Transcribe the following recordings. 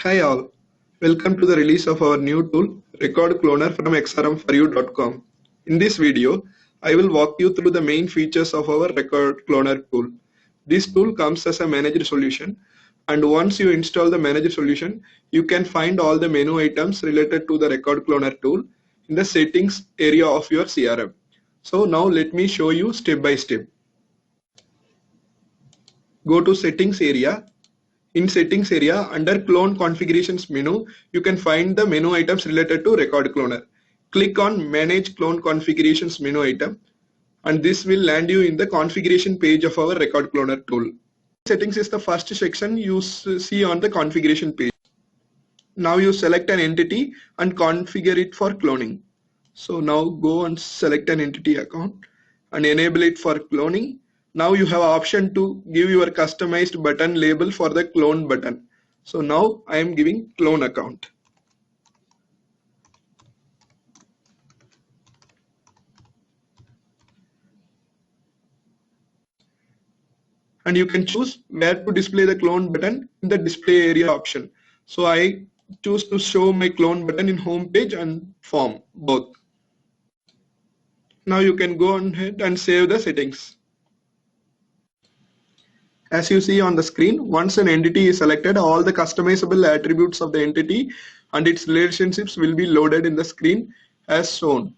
Hi all, welcome to the release of our new tool Record Cloner from xrmforyou.com. In this video, I will walk you through the main features of our Record Cloner tool. This tool comes as a managed solution, and once you install the managed solution, you can find all the menu items related to the Record Cloner tool in the settings area of your CRM. So now let me show you step by step. Go to settings area. In settings area, under clone configurations menu, you can find the menu items related to Record Cloner. Click on manage clone configurations menu item, and this will land you in the configuration page of our Record Cloner tool. Settings is the first section you see on the configuration page. Now you select an entity and configure it for cloning. So now go and select an entity account and enable it for cloning. Now you have option to give your customized button label for the clone button. So now I am giving clone account. And you can choose where to display the clone button in the display area option. So I choose to show my clone button in home page and form both. Now you can go ahead and save the settings. As you see on the screen, once an entity is selected, all the customizable attributes of the entity and its relationships will be loaded in the screen as shown.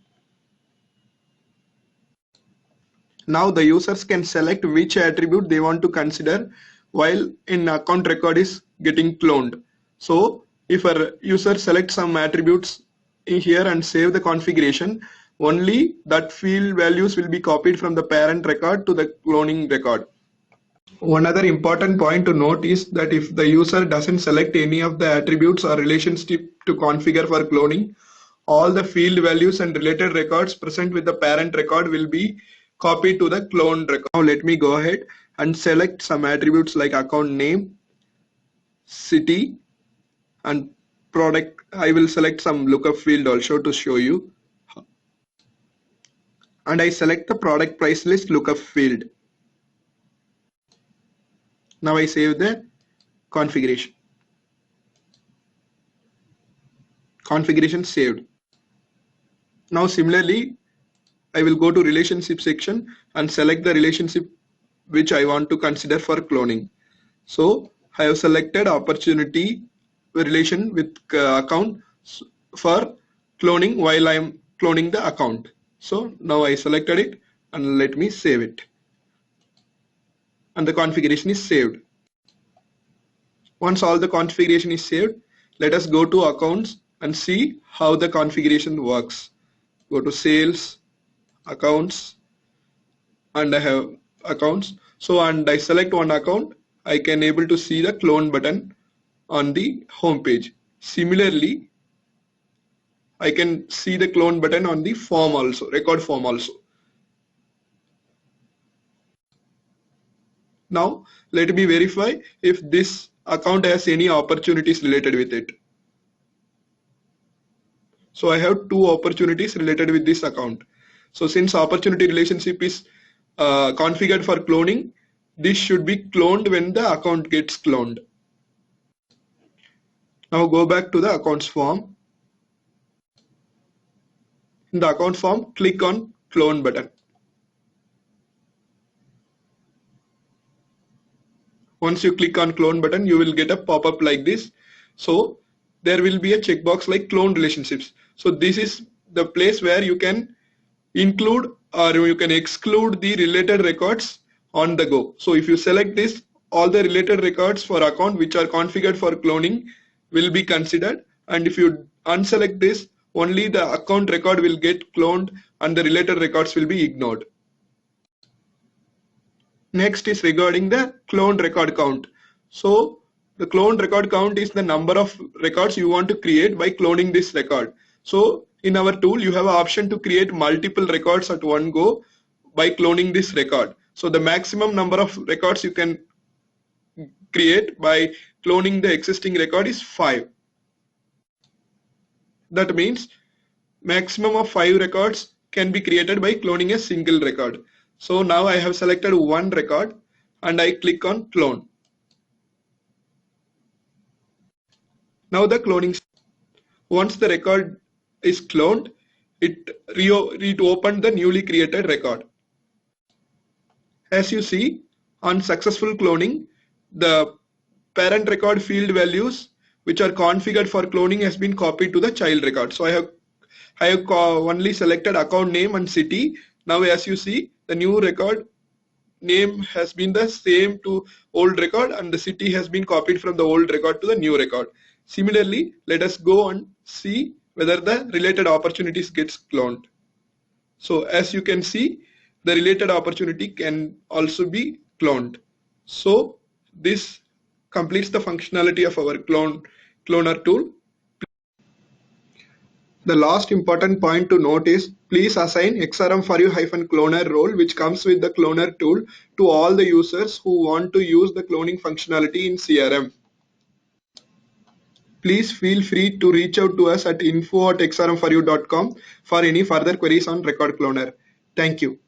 Now the users can select which attribute they want to consider while an account record is getting cloned. So if a user selects some attributes in here and save the configuration, only that field values will be copied from the parent record to the cloning record. One other important point to note is that if the user doesn't select any of the attributes or relationship to configure for cloning, all the field values and related records present with the parent record will be copied to the cloned record. Now let me go ahead and select some attributes like account name, city, and product. I will select some lookup field also to show you. And I select the product price list lookup field. Now I save the configuration. Configuration saved. Now similarly, I will go to relationship section and select the relationship which I want to consider for cloning. So I have selected opportunity relation with account for cloning while I am cloning the account. So now I selected it and let me save it. And the configuration is saved. Once all the configuration is saved, let us go to accounts and see how the configuration works. Go to sales, accounts, and I have accounts. So and I select one account, I can able to see the clone button on the home page. Similarly, I can see the clone button on the form also, record form also. Now let me verify if this account has any opportunities related with it. So I have two opportunities related with this account. So since opportunity relationship is configured for cloning, this should be cloned when the account gets cloned. Now go back to the accounts form. In the account form, click on clone button. Once you click on clone button, you will get a pop-up like this. So there will be a checkbox like clone relationships. So this is the place where you can include or you can exclude the related records on the go. So if you select this, all the related records for account which are configured for cloning will be considered, and if you unselect this, only the account record will get cloned and the related records will be ignored. Next is regarding the clone record count. So the clone record count is the number of records you want to create by cloning this record. So in our tool, you have an option to create multiple records at one go by cloning this record. So the maximum number of records you can create by cloning the existing record is 5. That means maximum of 5 records can be created by cloning a single record. So now I have selected one record and I click on clone. Now the cloning. Once the record is cloned, it opened the newly created record. As you see, on successful cloning, the parent record field values which are configured for cloning has been copied to the child record. So I have only selected account name and city. Now as you see, the new record name has been the same to old record and the city has been copied from the old record to the new record. Similarly, let us go and see whether the related opportunities gets cloned. So as you can see, the related opportunity can also be cloned. So this completes the functionality of our cloner tool. The last important point to note is please assign XRM4U-cloner role which comes with the cloner tool to all the users who want to use the cloning functionality in CRM. Please feel free to reach out to us at info@xrm4u.com for any further queries on Record Cloner. Thank you.